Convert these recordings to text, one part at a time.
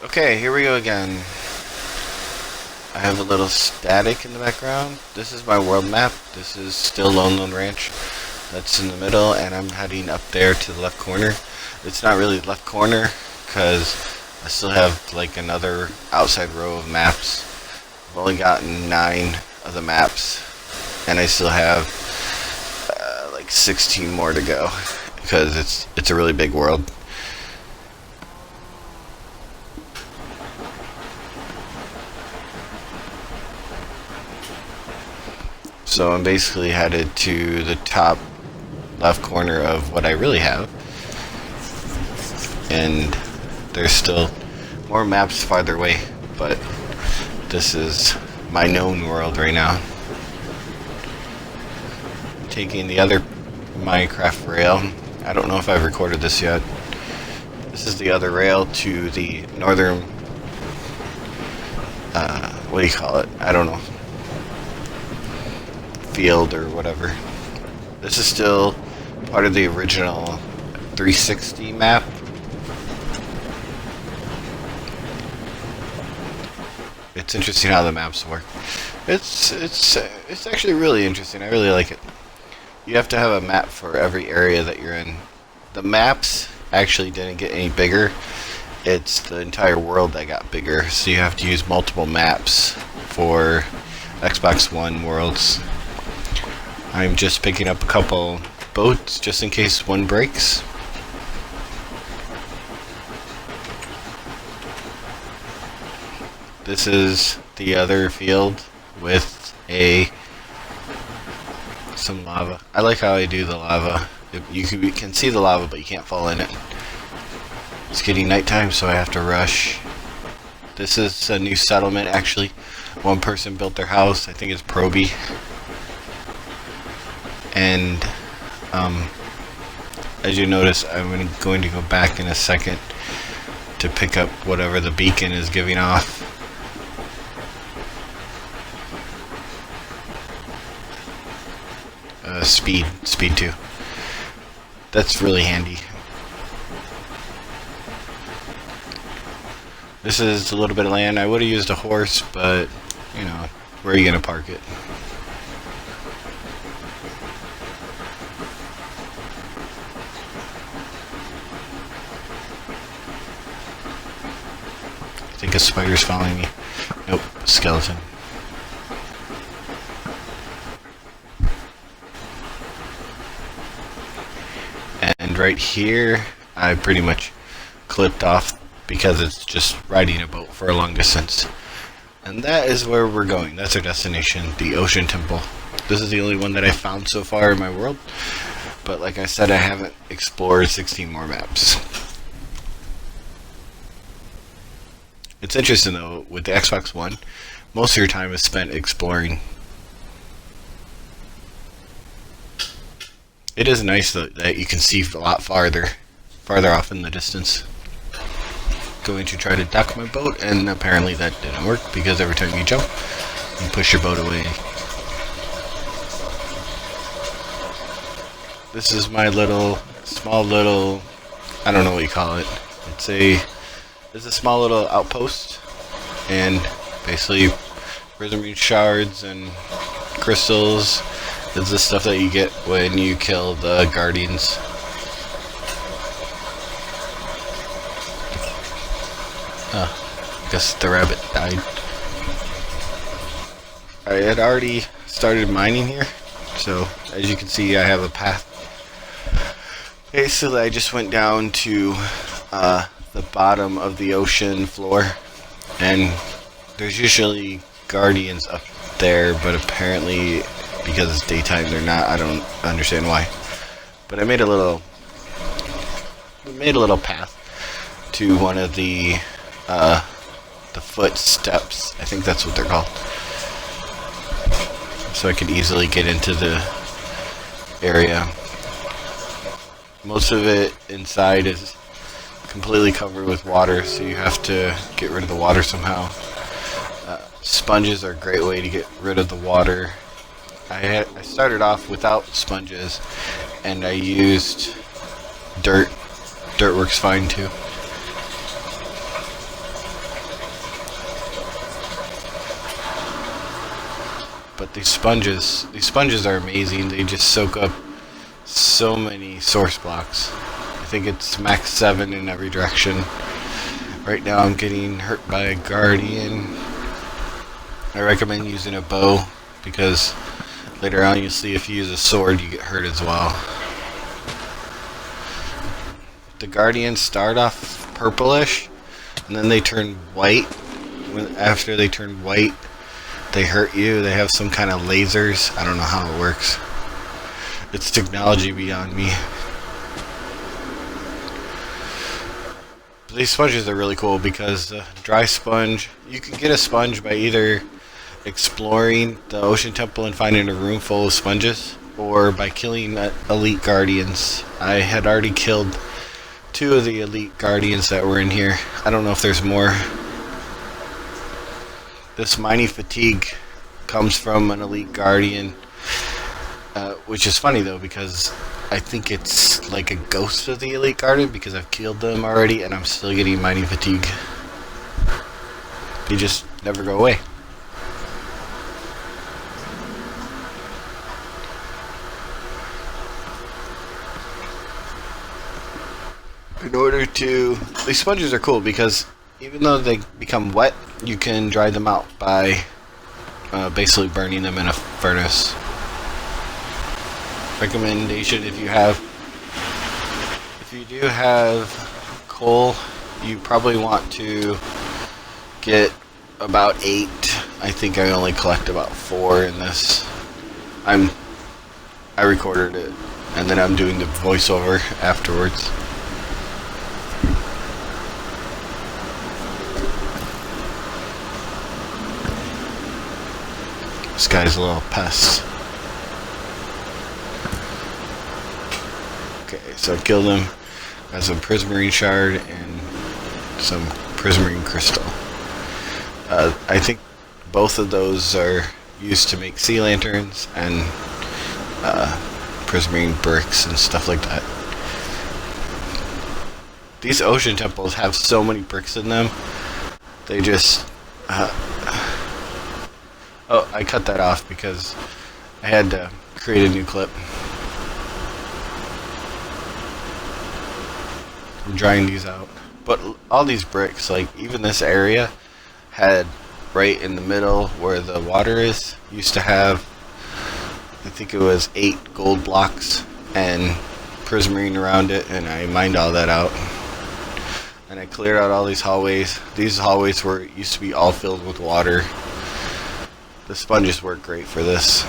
Okay, here we go again. I have a little static in the background. This is my world map. This is still Lone Ranch. That's in the middle, and I'm heading up there to the left corner. It's not really left corner, because I still have like another outside row of maps. I've only gotten 9 of the maps, and I still have like 16 more to go, because it's a really big world. So I'm basically headed to the top left corner of what I really have. And there's still more maps farther away, but this is my known world right now. Taking the other Minecraft rail. I don't know if I've recorded this yet. This is the other rail to the northern, what do you call it? I don't know. Field or whatever. This is still part of the original 360 map. It's interesting how the maps work. It's actually really interesting. I really like it. You have to have a map for every area that you're in. The maps actually didn't get any bigger. It's the entire world that got bigger. So you have to use multiple maps for Xbox One worlds. I'm just picking up a couple boats just in case one breaks. This is the other field with some lava. I like how I do the lava. You can see the lava, but you can't fall in it. It's getting nighttime, so I have to rush. This is a new settlement, actually. One person built their house. I think it's Proby. And as you notice, I'm going to go back in a second to pick up whatever the beacon is giving off. Speed 2. That's really handy. This is a little bit of land. I would have used a horse, but you know, where are you gonna park it? I think a spider's following me. Nope, skeleton. And right here, I pretty much clipped off because it's just riding a boat for a long distance. And that is where we're going. That's our destination, the Ocean Temple. This is the only one that I found so far in my world. But like I said, I haven't explored 16 more maps. It's interesting though, with the Xbox One, most of your time is spent exploring. It is nice though, that you can see a lot farther off in the distance. Going to try to dock my boat, and apparently that didn't work because every time you jump, you push your boat away. This is my small little, I don't know what you call it. It's a small little outpost, and basically prismarine shards and crystals is the stuff that you get when you kill the guardians. I guess the rabbit died. I had already started mining here, so as you can see I have a path. Basically I just went down to the bottom of the ocean floor, and there's usually guardians up there, but apparently because it's daytime they're not. I don't understand why, but I made a little path to one of the footsteps. I think that's what they're called, so I could easily get into the area. Most of it inside is completely covered with water, so you have to get rid of the water somehow. Sponges are a great way to get rid of the water. I started off without sponges, and I used dirt. Dirt works fine too. these sponges. These sponges are amazing. They just soak up so many source blocks. I think it's max 7 in every direction. Right now I'm getting hurt by a guardian. I recommend using a bow because later on you'll see if you use a sword you get hurt as well. The guardians start off purplish and then they turn white. After they turn white, they hurt you. They have some kind of lasers. I don't know how it works. It's technology beyond me. But these sponges are really cool because dry sponge, you can get a sponge by either exploring the ocean temple and finding a room full of sponges, or by killing elite guardians. I had already killed 2 of the elite guardians that were in here. I don't know if there's more. This mighty fatigue comes from an elite guardian, which is funny though because I think it's like a ghost of the elite guardian because I've killed them already and I'm still getting mighty fatigue. They just never go away. In order to... These sponges are cool because even though they become wet, you can dry them out by basically burning them in a furnace. Recommendation if you do have coal, you probably want to get about 8. I think I only collect about 4 in this. I recorded it and then I'm doing the voiceover afterwards. This guy's a little pest. Okay, so I killed him. Got some prismarine shard and some prismarine crystal. I think both of those are used to make sea lanterns and prismarine bricks and stuff like that. These ocean temples have so many bricks in them. They just... Oh, I cut that off because I had to create a new clip. I'm drying these out. But all these bricks, like even this area, had right in the middle where the water is, used to have, I think it was 8 gold blocks and prismarine around it, and I mined all that out. And I cleared out all these hallways. These hallways used to be all filled with water. The sponges work great for this.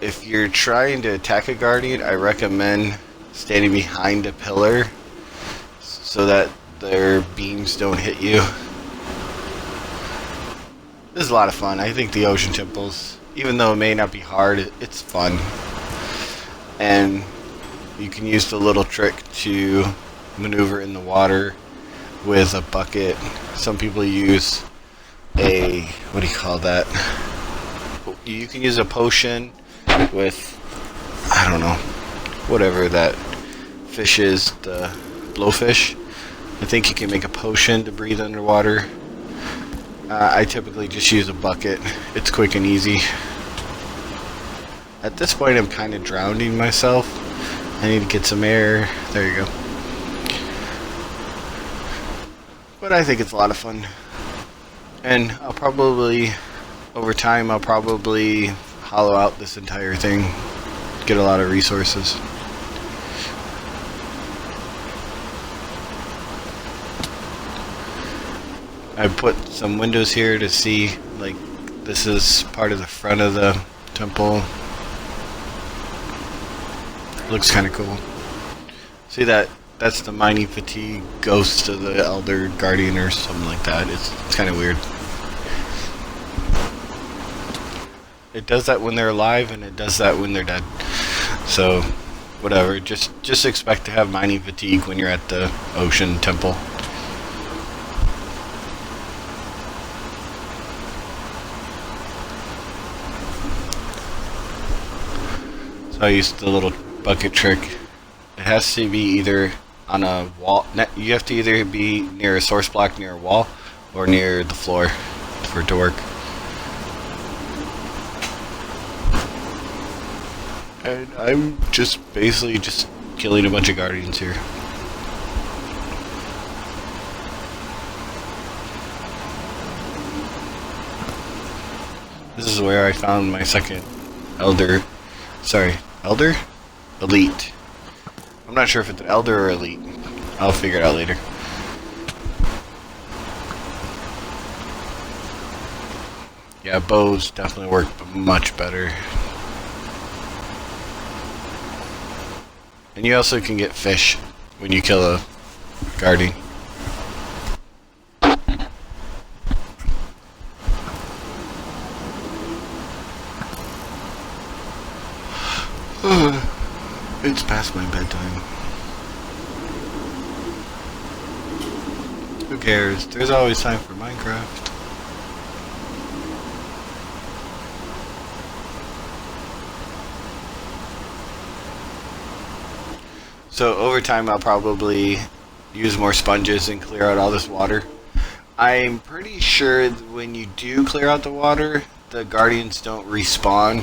If you're trying to attack a guardian, I recommend standing behind a pillar so that their beams don't hit you. This is a lot of fun. I think the ocean temples, even though it may not be hard, it's fun. And you can use the little trick to maneuver in the water with a bucket. Some people use a, what do you call that? You can use a potion with, I don't know, whatever that fish is, the blowfish. I think you can make a potion to breathe underwater. I typically just use a bucket. It's quick and easy. At this point I'm kind of drowning myself. I need to get some air. There you go. But I think it's a lot of fun. And I'll probably, over time, I'll probably hollow out this entire thing. Get a lot of resources. I put some windows here to see, like, this is part of the front of the temple. Looks kind of cool. See that? That's the mighty fatigue ghost of the elder guardian or something like that. It's kind of weird. It does that when they're alive and it does that when they're dead. So, whatever. Just expect to have mighty fatigue when you're at the ocean temple. So I used the little bucket trick. It has to be either on a wall. You have to either be near a source block near a wall, or near the floor for it to work. And I'm just basically just killing a bunch of guardians here. This is where I found my second elder. Elder? Elite. I'm not sure if it's an elder or elite. I'll figure it out later. Yeah, bows definitely work much better. And you also can get fish when you kill a guardian. It's past my bedtime. Who cares? There's always time for Minecraft. So over time I'll probably use more sponges and clear out all this water. I'm pretty sure that when you do clear out the water, the guardians don't respawn.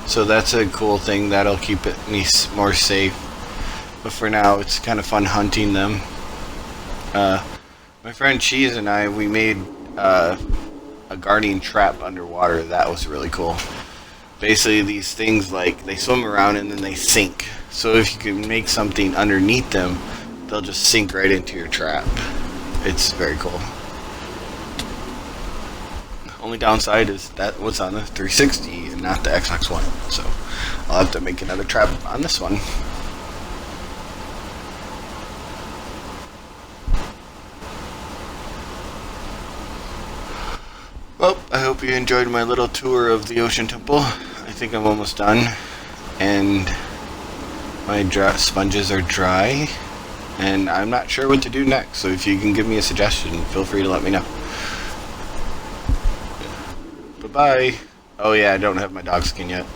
So that's a cool thing that'll keep me more safe. But for now, it's kind of fun hunting them. My friend Cheese and I, we made a guardian trap underwater. That was really cool. Basically, these things, like, they swim around and then they sink. So if you can make something underneath them, they'll just sink right into your trap. It's very cool. Only downside is that was on the 360 and not the Xbox One, so I'll have to make another trap on this one. Well, I hope you enjoyed my little tour of the Ocean Temple. I think I'm almost done, and my sponges are dry, and I'm not sure what to do next, so if you can give me a suggestion, feel free to let me know. Bye. Oh yeah, I don't have my dog skin yet.